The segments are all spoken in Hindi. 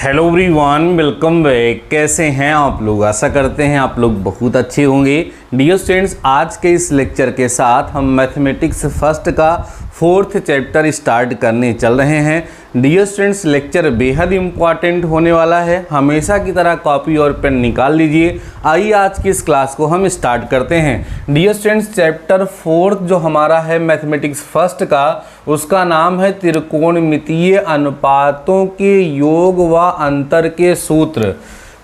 Hello everyone, welcome back. कैसे हैं आप लोग? आशा करते हैं आप लोग बहुत अच्छे होंगे। डियर स्टूडेंट्स, आज के इस लेक्चर के साथ हम मैथमेटिक्स फर्स्ट का 4th चैप्टर स्टार्ट करने चल रहे हैं। डियर स्टूडेंट्स, लेक्चर बेहद इम्पॉर्टेंट होने वाला है। हमेशा की तरह कॉपी और पेन निकाल लीजिए। आइए आज की इस क्लास को हम स्टार्ट करते हैं। डियर स्टूडेंट्स, चैप्टर 4 जो हमारा है मैथमेटिक्स फर्स्ट का, उसका नाम है त्रिकोणमितीय अनुपातों के योग व अंतर के सूत्र,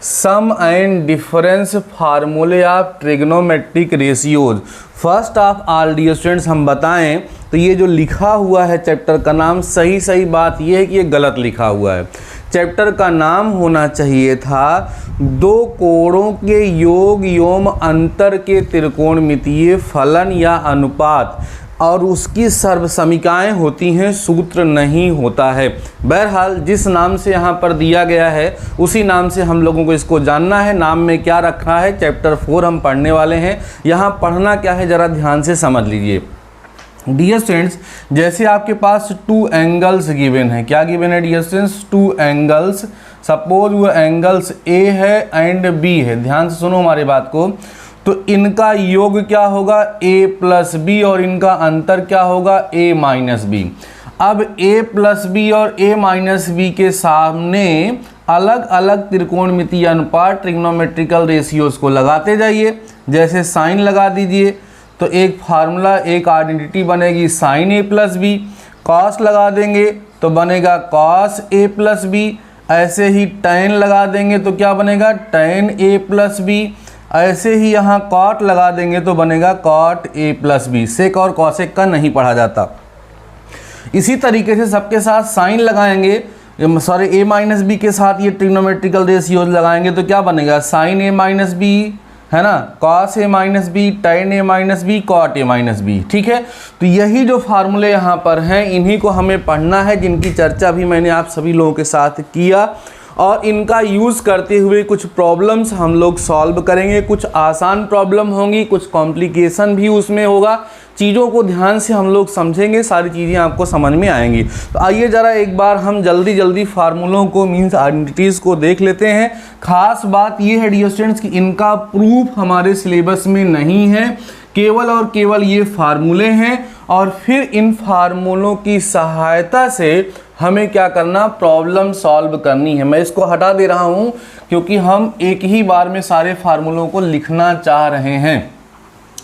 sum and difference formulae of trigonometric ratios. First of all dear students, हम बताएं तो ये जो लिखा हुआ है चैप्टर का नाम, सही बात ये है कि ये गलत लिखा हुआ है। चैप्टर का नाम होना चाहिए था दो कोणों के योग एवं अंतर के त्रिकोणमितीय फलन या अनुपात, और उसकी सर्वसमीकाएँ होती हैं, सूत्र नहीं होता है। बहरहाल जिस नाम से यहाँ पर दिया गया है उसी नाम से हम लोगों को इसको जानना है। नाम में क्या रखा है, चैप्टर 4 हम पढ़ने वाले हैं। यहाँ पढ़ना क्या है ज़रा ध्यान से समझ लीजिए। डियर स्टूडेंट्स, जैसे आपके पास 2 एंगल्स गिवन है। क्या गिवन है डियर स्टूडेंट्स? 2 एंगल्स। सपोज वो एंगल्स ए है एंड बी है। ध्यान से सुनो हमारी बात को। तो इनका योग क्या होगा? a प्लस बी, और इनका अंतर क्या होगा? a minus B. अब a प्लस बी और a माइनस बी के सामने अलग अलग त्रिकोणमितीय अनुपात ट्रिग्नोमेट्रिकल रेशियोज को लगाते जाइए। जैसे साइन लगा दीजिए तो एक फार्मूला, एक आइडेंटिटी बनेगी sine a plus B. Cos लगा देंगे तो बनेगा कॉस a प्लस बी। ऐसे ही टैन लगा देंगे तो क्या बनेगा? Tan a plus B. ऐसे ही यहाँ कॉट लगा देंगे तो बनेगा cot a plus B. Sec और कॉसेक का नहीं पढ़ा जाता। इसी तरीके से सबके साथ साइन लगाएंगे, a माइनस बी के साथ ये ट्रिग्नोमेट्रिकल रेशियोज लगाएंगे तो क्या बनेगा? साइन a माइनस बी, है ना, cos a minus B, tan a minus B, cot a minus B. ठीक है, तो यही जो फार्मूले यहाँ पर हैं इन्हीं को हमें पढ़ना है, जिनकी चर्चा भी मैंने आप सभी लोगों के साथ किया, और इनका यूज़ करते हुए कुछ प्रॉब्लम्स हम लोग सॉल्व करेंगे। कुछ आसान प्रॉब्लम होंगी, कुछ कॉम्प्लिकेशन भी उसमें होगा। चीज़ों को ध्यान से हम लोग समझेंगे, सारी चीज़ें आपको समझ में आएंगी। तो आइए ज़रा एक बार हम जल्दी फार्मूलों को, मीन्स आइडेंटिटीज़ को देख लेते हैं। खास बात ये है डियर स्टूडेंट्स कि इनका प्रूफ हमारे सिलेबस में नहीं है, केवल और केवल ये फार्मूले हैं, और फिर इन फार्मूलों की सहायता से हमें क्या करना? प्रॉब्लम सॉल्व करनी है। मैं इसको हटा दे रहा हूँ क्योंकि हम एक ही बार में सारे फार्मूलों को लिखना चाह रहे हैं।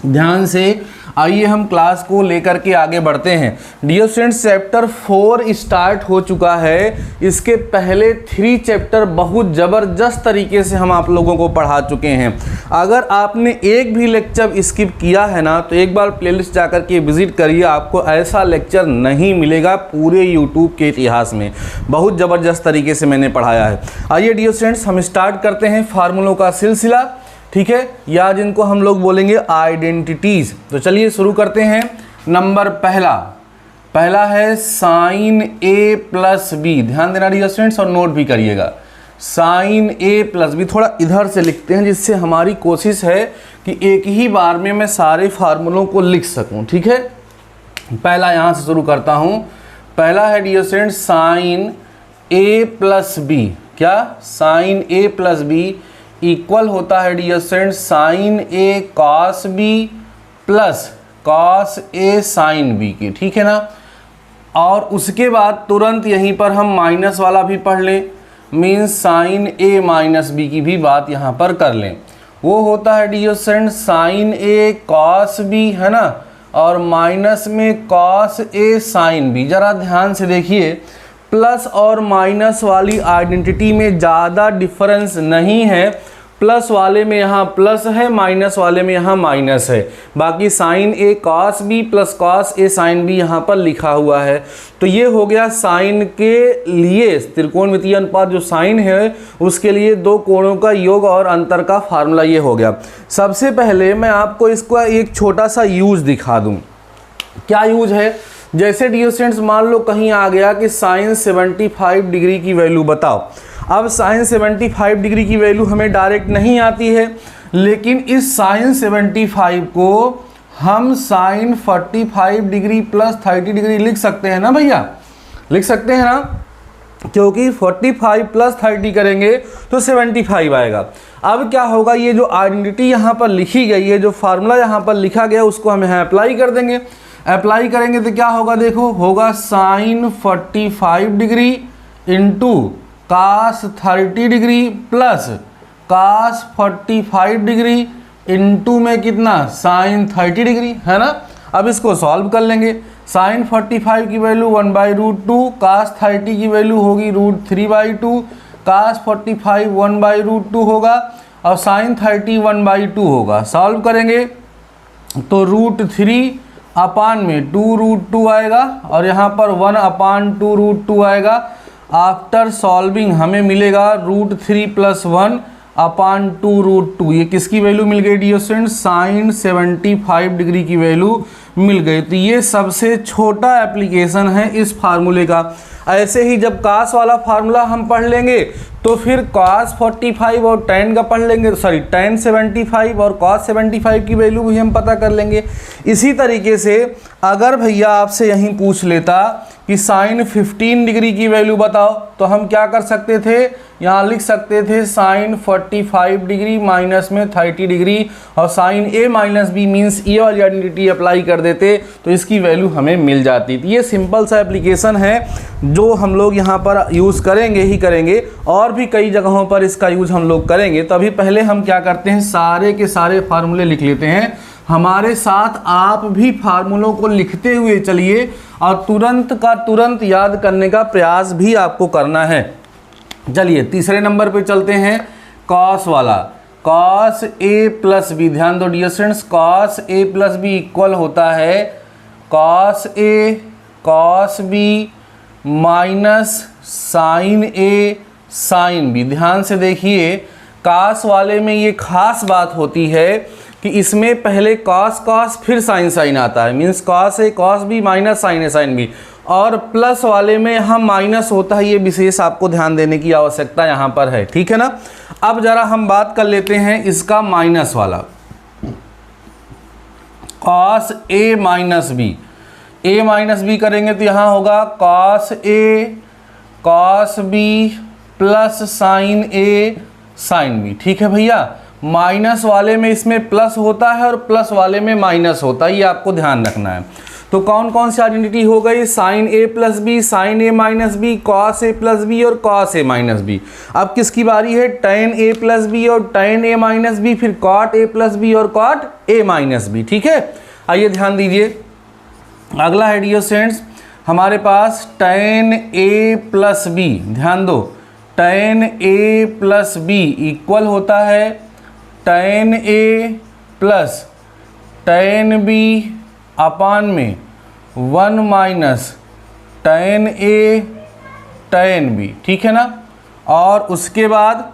ध्यान से आइए हम क्लास को लेकर के आगे बढ़ते हैं। डियर स्टूडेंट्स, चैप्टर 4 स्टार्ट हो चुका है। इसके पहले 3 चैप्टर बहुत ज़बरदस्त तरीके से हम आप लोगों को पढ़ा चुके हैं। अगर आपने एक भी लेक्चर स्किप किया है ना, तो एक बार प्लेलिस्ट जाकर के विजिट करिए। आपको ऐसा लेक्चर नहीं मिलेगा पूरे यूट्यूब के इतिहास में। बहुत ज़बरदस्त तरीके से मैंने पढ़ाया है। आइए डियर स्टूडेंट्स, हम स्टार्ट करते हैं फार्मूलों का सिलसिला। ठीक है, या जिनको हम लोग बोलेंगे आइडेंटिटीज। तो चलिए शुरू करते हैं। नंबर पहला है साइन a प्लस बी। ध्यान देना डियर स्टूडेंट्स, और नोट भी करिएगा। साइन a प्लस बी थोड़ा इधर से लिखते हैं, जिससे हमारी कोशिश है कि एक ही बार में मैं सारे फार्मूलों को लिख सकूं। ठीक है, पहला यहाँ से शुरू करता हूँ। पहला है dear students sine a plus B. क्या? Sine a plus B equal होता है dear students sine a cos b plus cos a sine b की। ठीक है ना, और उसके बाद तुरंत यहीं पर हम माइनस वाला भी पढ़ लें, means sign a minus b की भी बात यहाँ पर कर लें। वो होता है dear students sine a cos b, है ना, और माइनस में कॉस a साइन b। ज़रा ध्यान से देखिए, प्लस और माइनस वाली आइडेंटिटी में ज़्यादा डिफरेंस नहीं है। प्लस वाले में यहाँ प्लस है, माइनस वाले में यहाँ माइनस है। बाकी sine a cos b plus cos a sine b यहाँ पर लिखा हुआ है। तो ये हो गया साइन के लिए त्रिकोणमितीय अनुपात जो साइन है उसके लिए दो कोणों का योग और अंतर का फार्मूला ये हो गया। सबसे पहले मैं आपको इसका एक छोटा सा यूज दिखा दूँ। क्या यूज है? जैसे डियर स्टूडेंट्स, मान लो कहीं आ गया कि साइन 75 डिग्री की वैल्यू बताओ। अब साइन 75 डिग्री की वैल्यू हमें डायरेक्ट नहीं आती है, लेकिन इस साइन 75 को हम साइन 45 डिग्री प्लस 30 डिग्री लिख सकते हैं ना भैया? लिख सकते हैं ना? क्योंकि 45 प्लस 30 करेंगे तो 75 आएगा। अब क्या होगा, ये जो आइडेंटिटी यहाँ पर लिखी गई है, जो फार्मूला यहाँ पर लिखा गया, उसको हम यहाँ अप्लाई कर देंगे। अप्लाई करेंगे तो क्या होगा, देखो होगा sine 45 degree into cos 30 degree plus cos 45 degree into में कितना, साइन 30 डिग्री, है ना। अब इसको सॉल्व कर लेंगे। साइन 45 की वैल्यू 1/√2, कास 30 की वैल्यू होगी √3/2, कास 45 1/√2 होगा और साइन 30 1/2 होगा। सॉल्व करेंगे तो √3 अपान में 2√2 आएगा और यहाँ पर 1/2√2 आएगा। आफ्टर सॉल्विंग हमें मिलेगा √3 + 1/2√2। ये किसकी वैल्यू मिल गई डियर स्टूडेंट, साइन 75 डिग्री की वैल्यू मिल गई। तो ये सबसे छोटा एप्लीकेशन है इस फार्मूले का। ऐसे ही जब कास वाला फार्मूला हम पढ़ लेंगे तो फिर cos 45 और tan का पढ़ लेंगे, सॉरी tan 75 और cos 75 की वैल्यू भी हम पता कर लेंगे। इसी तरीके से अगर भैया आपसे यहीं पूछ लेता कि साइन 15 डिग्री की वैल्यू बताओ, तो हम क्या कर सकते थे, यहाँ लिख सकते थे साइन 45 डिग्री माइनस में 30 डिग्री और sine a minus B means ये वाली आइडेंटिटी अप्लाई कर देते तो इसकी वैल्यू हमें मिल जाती थी। ये सिंपल सा एप्लीकेशन है जो हम लोग यहाँ पर यूज़ करेंगे ही करेंगे, और भी कई जगहों पर इसका यूज़ हम लोग करेंगे। तो अभी पहले हम क्या करते हैं, सारे के सारे फार्मूले लिख लेते हैं। हमारे साथ आप भी फार्मूलों को लिखते हुए चलिए और तुरंत का तुरंत याद करने का प्रयास भी आपको करना है। चलिए तीसरे नंबर पे चलते हैं, कॉस वाला। कॉस ए प्लस बी, ध्यान दो dear students, cos A plus B equal होता है cos A cos B minus sign A sine B. ध्यान से देखिए, कॉस वाले में ये खास बात होती है कि इसमें पहले कॉस कॉस फिर साइन साइन आता है, means cos A cos B minus sign A sine B, और प्लस वाले में हम माइनस होता है। ये विशेष आपको ध्यान देने की आवश्यकता यहाँ पर है, ठीक है ना। अब जरा हम बात कर लेते हैं इसका माइनस वाला, cos A minus B. A minus B करेंगे तो यहाँ होगा cos A cos B plus sign A sine B, ठीक है भैया। माइनस वाले में इसमें प्लस होता है और प्लस वाले में माइनस होता है, ये आपको ध्यान रखना है। तो कौन कौन सी आइडेंटिटी हो गई, sign A plus B, sign A minus B, cos A plus B और कॉस ए माइनस बी। अब किसकी बारी है, टेन ए प्लस बी और टेन ए माइनस बी, फिर कॉट ए प्लस बी और कॉट ए माइनस बी, ठीक है। आइए ध्यान दीजिए, अगला है डियर स्टूडेंट्स हमारे पास टेन ए प्लस बी। ध्यान दो, ten A plus B equal होता है tan A plus tan B अपान में 1 minus tan A tan B, ठीक है ना। और उसके बाद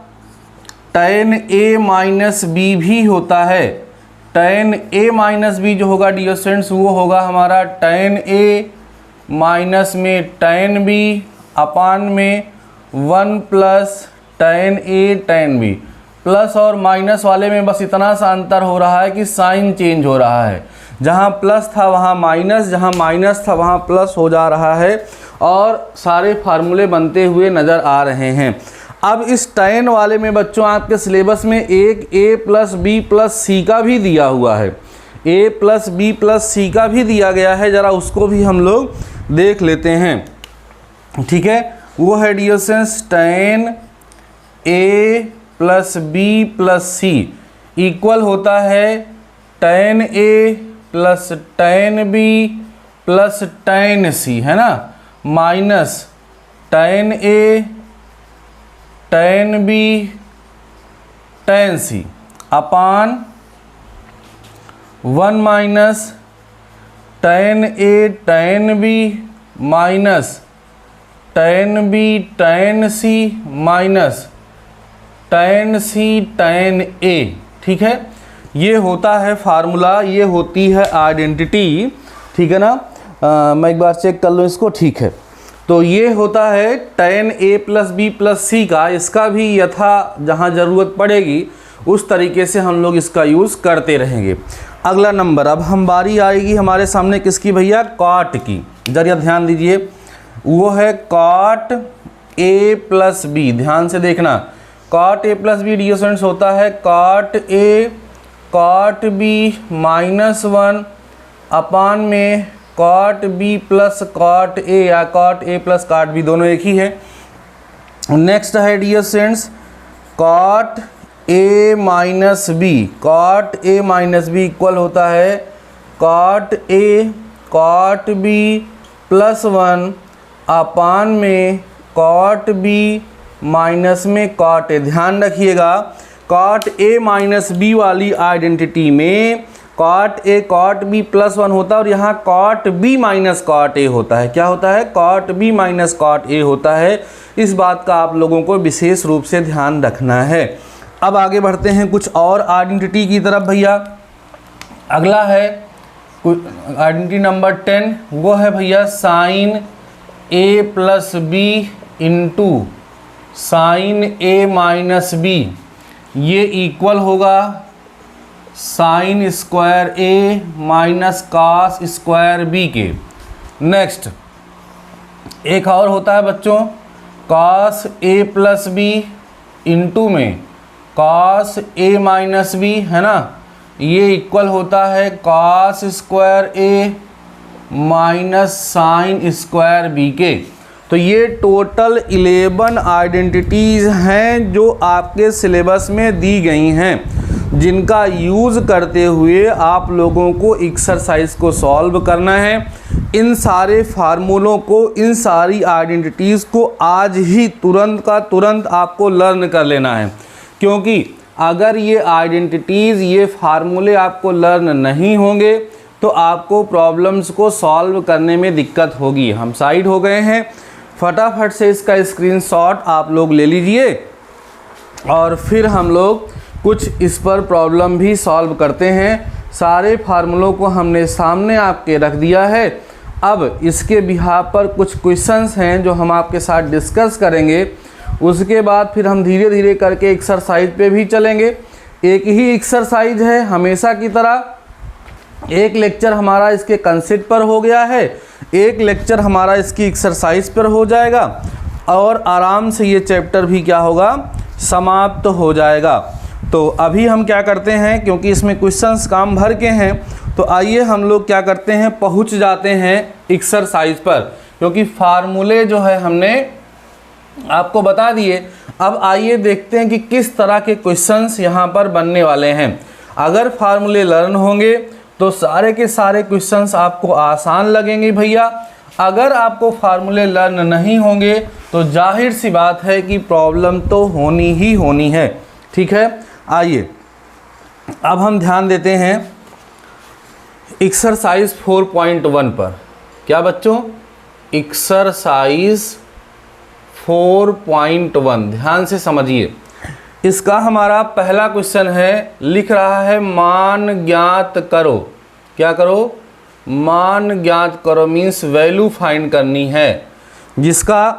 टेन ए माइनस बी भी होता है। टेन ए माइनस बी जो होगा डियर स्टूडेंट्स वो होगा हमारा टेन ए माइनस में टेन बी अपान में 1 plus ten A tan B. Plus और माइनस वाले में बस इतना सा अंतर हो रहा है कि साइन चेंज हो रहा है, जहाँ प्लस था वहाँ माइनस, जहाँ माइनस था वहाँ प्लस हो जा रहा है, और सारे फार्मूले बनते हुए नज़र आ रहे हैं। अब इस टेन वाले में बच्चों आपके सिलेबस में एक ए प्लस बी प्लस सी का भी दिया हुआ है, ए प्लस बी प्लस सी का भी दिया गया है, ज़रा उसको भी हम लोग देख लेते हैं, ठीक है। वो है dear students tan A plus B plus C equal होता है tan A plus tan B plus tan C, है ना, minus tan A tan B tan C upon 1 minus tan A tan B minus tan B tan C minus tan C tan A, ठीक है। ये होता है फार्मूला, ये होती है आइडेंटिटी, ठीक है ना। मैं एक बार चेक कर लूँ इसको, ठीक है। तो ये होता है tan A plus B plus सी का, इसका भी यथा जहाँ ज़रूरत पड़ेगी उस तरीके से हम लोग इसका यूज़ करते रहेंगे। अगला नंबर, अब हम बारी आएगी हमारे सामने किसकी भैया, कॉट की। जरा ध्यान दीजिए, वो है कॉट ए प्लस बी, ध्यान से देखना, cot A plus B dear students होता है cot A cot B -1 upon में cot B plus cot A, या cot A plus cot B, दोनों एक ही है। नेक्स्ट है dear students cot A minus B, cot A minus B equal होता है cot A cot B +1 upon में कॉट बी माइनस में कॉट ए। ध्यान रखिएगा कॉट ए माइनस बी वाली आइडेंटिटी में कॉट ए कॉट बी +1 होता है और यहाँ cot B minus cot A होता है। क्या होता है? Cot B minus cot A होता है। इस बात का आप लोगों को विशेष रूप से ध्यान रखना है। अब आगे बढ़ते हैं कुछ और आइडेंटिटी की तरफ भैया। अगला है आइडेंटिटी नंबर 10, वो है भैया sign A plus B into sine A minus B, ये इक्वल होगा साइन स्क्वायर ए माइनस कॉस स्क्वायर बी के। नेक्स्ट एक और होता है बच्चों cos A plus B into में कॉस ए माइनस बी, है ना, ये इक्वल होता है कॉस स्क्वायर ए माइनस साइन स्क्वायर बी के। तो ये टोटल 11 आइडेंटिटीज़ हैं जो आपके सिलेबस में दी गई हैं, जिनका यूज़ करते हुए आप लोगों को एक्सरसाइज को सॉल्व करना है। इन सारे फार्मूलों को, इन सारी आइडेंटिटीज़ को आज ही तुरंत का तुरंत आपको लर्न कर लेना है, क्योंकि अगर ये आइडेंटिटीज़, ये फार्मूले आपको लर्न नहीं होंगे तो आपको प्रॉब्लम्स को सॉल्व करने में दिक्कत होगी। हम साइड हो गए हैं, फटाफट से इसका स्क्रीनशॉट आप लोग ले लीजिए और फिर हम लोग कुछ इस पर प्रॉब्लम भी सॉल्व करते हैं। सारे फार्मूलों को हमने सामने आपके रख दिया है। अब इसके बिहाफ पर कुछ क्वेश्चंस हैं जो हम आपके साथ डिस्कस करेंगे। उसके बाद फिर हम धीरे धीरे करके एक्सरसाइज पे भी चलेंगे। एक ही एक्सरसाइज है हमेशा की तरह, एक लेक्चर हमारा इसके कंसेप्ट पर हो गया है, एक लेक्चर हमारा इसकी एक्सरसाइज पर हो जाएगा और आराम से ये चैप्टर भी क्या होगा, समाप्त हो जाएगा। तो अभी हम क्या करते हैं, क्योंकि इसमें क्वेश्चंस काम भर के हैं, तो आइए हम लोग क्या करते हैं, पहुंच जाते हैं एक्सरसाइज पर, क्योंकि फार्मूले जो है हमने आपको बता दिए। अब आइए देखते हैं कि किस तरह के क्वेश्चंस यहाँ पर बनने वाले हैं। अगर फार्मूले लर्न होंगे तो सारे के सारे क्वेश्चंस आपको आसान लगेंगे भैया। अगर आपको फार्मूले लर्न नहीं होंगे तो जाहिर सी बात है कि प्रॉब्लम तो होनी ही होनी है। ठीक है, आइए अब हम ध्यान देते हैं एक्सरसाइज 4.1 पर। क्या बच्चों? एक्सरसाइज 4.1 ध्यान से समझिए। इसका हमारा पहला क्वेश्चन है, लिख रहा है मान ज्ञात करो। क्या करो? मान ज्ञात करो, मीन्स वैल्यू फाइंड करनी है। जिसका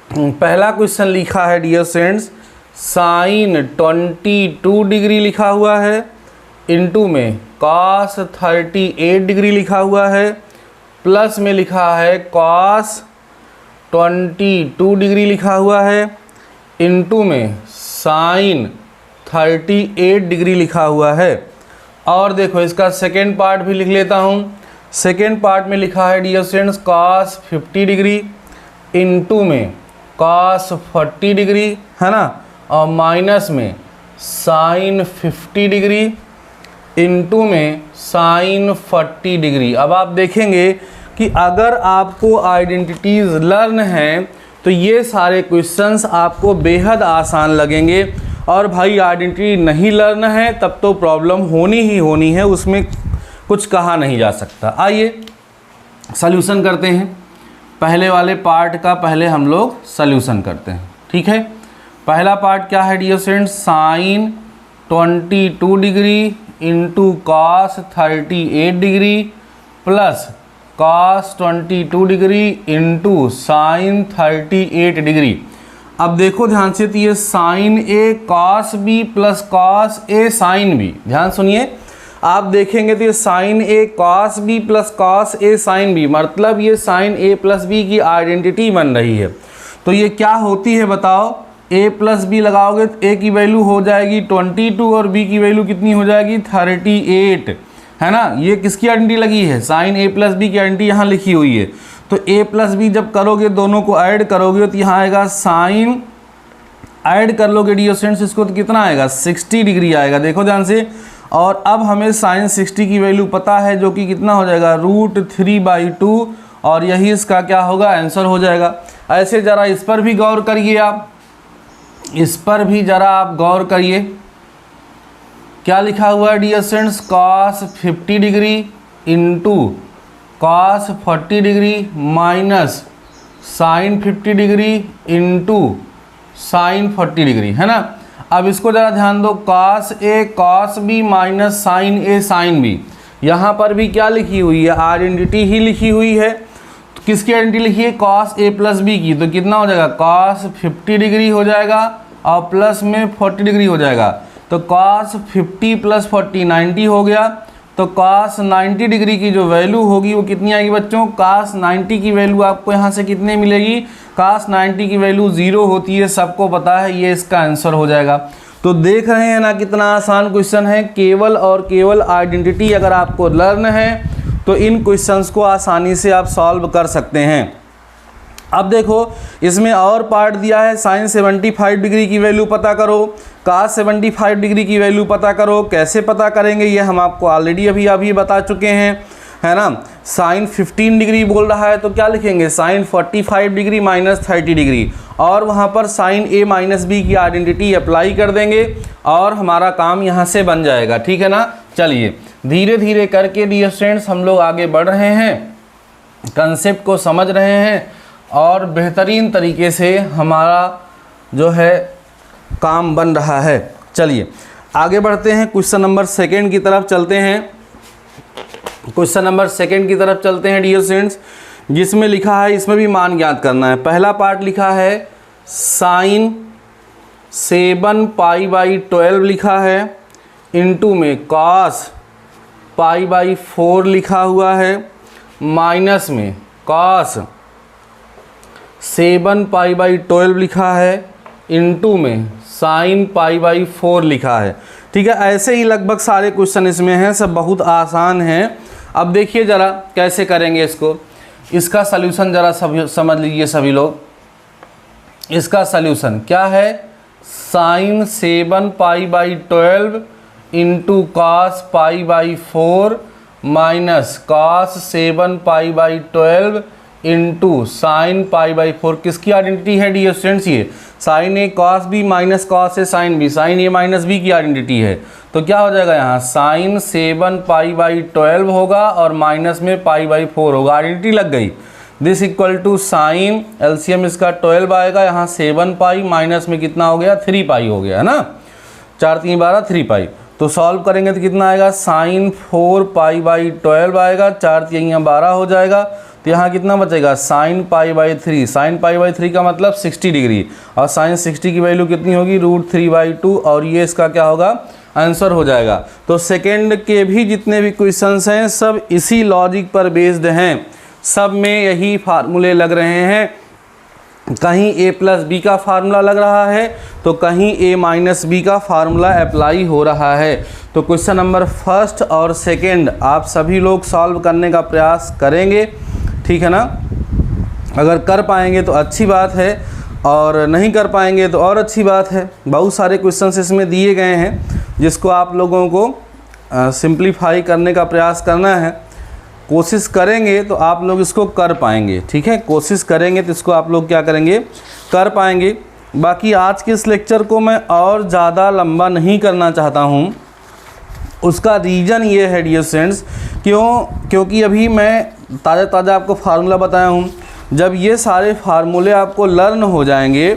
पहला क्वेश्चन लिखा है डियर स्टूडेंट्स, साइन 22 डिग्री लिखा हुआ है, इनटू में कॉस 38 डिग्री लिखा हुआ है, प्लस में लिखा है कॉस 22 डिग्री लिखा हुआ है, इनटू में साइन 38 डिग्री लिखा हुआ है। और देखो इसका सेकेंड पार्ट भी लिख लेता हूँ। सेकेंड पार्ट में लिखा है dear students cos 50 degree into में कॉस 40 डिग्री, है ना, और माइनस में साइन 50 डिग्री इनटू में साइन 40 डिग्री। अब आप देखेंगे कि अगर आपको आइडेंटिटीज़ लर्न हैं तो ये सारे क्वेश्चंस आपको बेहद आसान लगेंगे, और भाई आइडेंटिटी नहीं लर्न है तब तो प्रॉब्लम होनी ही होनी है, उसमें कुछ कहा नहीं जा सकता। आइए सॉल्यूशन करते हैं। पहले वाले पार्ट का पहले हम लोग सॉल्यूशन करते हैं। ठीक है, पहला पार्ट क्या है dear students, sine 22 degree into cos 38 degree plus cos 22 degree into sine 38 degree. अब देखो ध्यान से, तो ये sine A cos B plus cos A sine B, ध्यान सुनिए। आप देखेंगे तो ये sine A cos B plus cos A sine B, मतलब ये साइन ए प्लस बी की आइडेंटिटी बन रही है। तो ये क्या होती है बताओ, a प्लस बी लगाओगे तो a की वैल्यू हो जाएगी 22 और b की वैल्यू कितनी हो जाएगी 38, है ना। ये किसकी आइडेंटिटी लगी है, साइन a प्लस बी की आइडेंटिटी यहाँ लिखी हुई है। तो a प्लस बी जब करोगे, दोनों को ऐड करोगे तो यहाँ आएगा साइन, ऐड कर लोगे डियर स्टूडेंट्स इसको तो कितना आएगा 60 डिग्री आएगा, देखो ध्यान से। और अब हमें साइन 60 की वैल्यू पता है जो कि कितना हो जाएगा √3/2, और यही इसका क्या होगा आंसर हो जाएगा। ऐसे ज़रा इस पर भी गौर करिए आप, इस पर भी ज़रा आप गौर करिए, क्या लिखा हुआ है dear students, cos 50 degree into cos 40 degree minus sine 50 degree into sine 40 degree, है ना। अब इसको ज़रा ध्यान दो, cos A cos B minus sine A sine B, यहाँ पर भी क्या लिखी हुई है, आइडेंटिटी ही लिखी हुई है। तो किसकी आइडेंटिटी लिखी है, cos A प्लस B की, तो कितना हो जाएगा cos 50 डिग्री हो जाएगा और प्लस में 40 डिग्री हो जाएगा। तो cos 50 प्लस 40 90 हो गया। तो cos 90 डिग्री की जो वैल्यू होगी वो कितनी आएगी बच्चों, cos 90 की वैल्यू आपको यहाँ से कितने मिलेगी, cos 90 की वैल्यू 0 होती है, सबको पता है, ये इसका आंसर हो जाएगा। तो देख रहे हैं ना कितना आसान क्वेश्चन है, केवल और केवल आइडेंटिटी अगर आपको लर्न है तो इन क्वेश्चंस को आसानी से आप सॉल्व कर सकते हैं। अब देखो इसमें और पार्ट दिया है, साइन 75 डिग्री की वैल्यू पता करो, cos 75 डिग्री की वैल्यू पता करो। कैसे पता करेंगे ये हम आपको ऑलरेडी अभी बता चुके हैं, है ना। साइन 15 डिग्री बोल रहा है तो क्या लिखेंगे, साइन 45 डिग्री माइनस 30 डिग्री, और वहाँ पर साइन A माइनस बी की आइडेंटिटी अप्लाई कर देंगे और हमारा काम यहाँ से बन जाएगा, ठीक है ना। चलिए धीरे धीरे करके डियर स्टूडेंट्स हम लोग आगे बढ़ रहे हैं, कंसेप्ट को समझ रहे हैं और बेहतरीन तरीके से हमारा जो है काम बन रहा है। चलिए आगे बढ़ते हैं, क्वेश्चन नंबर सेकंड की तरफ चलते हैं। क्वेश्चन नंबर सेकंड की तरफ चलते हैं डियर स्टूडेंट्स, जिसमें लिखा है, इसमें भी मान ज्ञात करना है। पहला पार्ट लिखा है साइन 7π/12 लिखा है, इनटू में cos π/4 लिखा हुआ है, माइनस में cos 7π/12 लिखा है, इनटू में साइन π/4 लिखा है। ठीक है, ऐसे ही लगभग सारे क्वेश्चन इसमें हैं, सब बहुत आसान हैं। अब देखिए ज़रा कैसे करेंगे इसको, इसका सल्यूशन ज़रा समझ लीजिए सभी लोग। इसका सल्यूशन क्या है, sine 7π/12 into cos π/4 minus cos 7π/12 into sine π/4। किसकी आइडेंटिटी है डियर स्टूडेंट्स, ये sine A cos B minus cos A sine B, sine A minus B की आइडेंटिटी है। तो क्या हो जाएगा यहाँ, साइन 7π/12 होगा और माइनस में π/4 होगा, आइडेंटिटी लग गई। This equal to sine, LCM इसका 12 आएगा, यहाँ 7π माइनस में कितना हो गया 3π हो गया, है ना। 4 3 12 3π। तो सॉल्व करेंगे तो कितना आएगा, साइन 4π/12 आएगा, 4 3 12 हो जाएगा। तो यहाँ कितना बचेगा, साइन π/3, साइन π/3 का मतलब 60 डिग्री, और साइन 60 की वैल्यू कितनी होगी √3/2, और ये इसका क्या होगा आंसर हो जाएगा। तो सेकेंड के भी जितने भी क्वेश्चंस हैं सब इसी लॉजिक पर बेस्ड हैं, सब में यही फार्मूले लग रहे हैं। कहीं A प्लस बी का फार्मूला लग रहा है तो कहीं A माइनस बी का फार्मूला अप्लाई हो रहा है। तो क्वेश्चन नंबर फर्स्ट और सेकेंड आप सभी लोग सॉल्व करने का प्रयास करेंगे, ठीक है ना। अगर कर पाएंगे तो अच्छी बात है, और नहीं कर पाएंगे तो और अच्छी बात है। बहुत सारे क्वेश्चंस इसमें दिए गए हैं जिसको आप लोगों को सिंप्लीफाई करने का प्रयास करना है। कोशिश करेंगे तो आप लोग इसको कर पाएंगे, ठीक है। कोशिश करेंगे तो इसको आप लोग क्या करेंगे, कर पाएंगे। बाकी आज के इस लेक्चर को मैं और ज़्यादा लंबा नहीं करना चाहता हूँ। उसका रीज़न ये है डियर स्टूडेंट्स, क्योंकि अभी मैं ताज़ा आपको फार्मूला बताया हूँ। जब ये सारे फार्मूले आपको लर्न हो जाएंगे,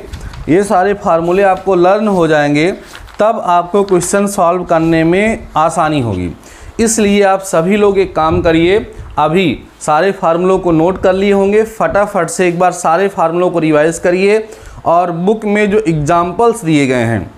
ये सारे फार्मूले आपको लर्न हो जाएंगे, तब आपको क्वेश्चन सॉल्व करने में आसानी होगी। इसलिए आप सभी लोग एक काम करिए, अभी सारे फार्मूलों को नोट कर लिए होंगे, फटाफट से एक बार सारे फार्मूलों को रिवाइज करिए, और बुक में जो एग्जाम्पल्स दिए गए हैं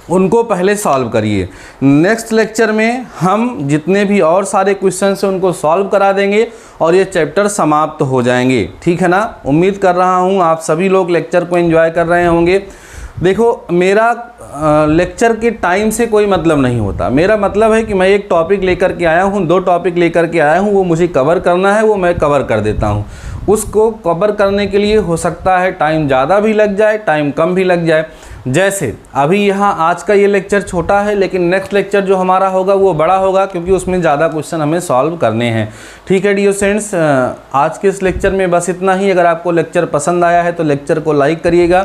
उनको पहले सॉल्व करिए। नेक्स्ट लेक्चर में हम जितने भी और सारे क्वेश्चन हैं उनको सॉल्व करा देंगे और ये चैप्टर समाप्त हो जाएंगे, ठीक है ना। उम्मीद कर रहा हूँ आप सभी लोग लेक्चर को एंजॉय कर रहे होंगे। देखो, मेरा लेक्चर के टाइम से कोई मतलब नहीं होता। मेरा मतलब है कि मैं एक टॉपिक लेकर के आया हूँ, 2 टॉपिक लेकर के आया हूँ, वो मुझे कवर करना है, वो मैं कवर कर देता हूँ। उसको कवर करने के लिए हो सकता है टाइम ज़्यादा भी लग जाए, टाइम कम भी लग जाए। जैसे अभी यहाँ आज का ये लेक्चर छोटा है, लेकिन नेक्स्ट लेक्चर जो हमारा होगा वो बड़ा होगा, क्योंकि उसमें ज़्यादा क्वेश्चन हमें सॉल्व करने हैं। ठीक है डियर स्टूडेंट्स, आज के इस लेक्चर में बस इतना ही। अगर आपको लेक्चर पसंद आया है तो लेक्चर को लाइक करिएगा,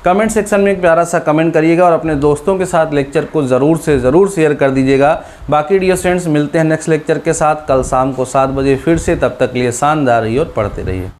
कमेंट सेक्शन में एक प्यारा सा कमेंट करिएगा और अपने दोस्तों के साथ लेक्चर को ज़रूर से ज़रूर शेयर कर दीजिएगा। बाकी डियर स्टूडेंट्स मिलते हैं नेक्स्ट लेक्चर के साथ कल शाम को 7 बजे फिर से। तब तक के लिए शानदार रहिए और पढ़ते रहिए।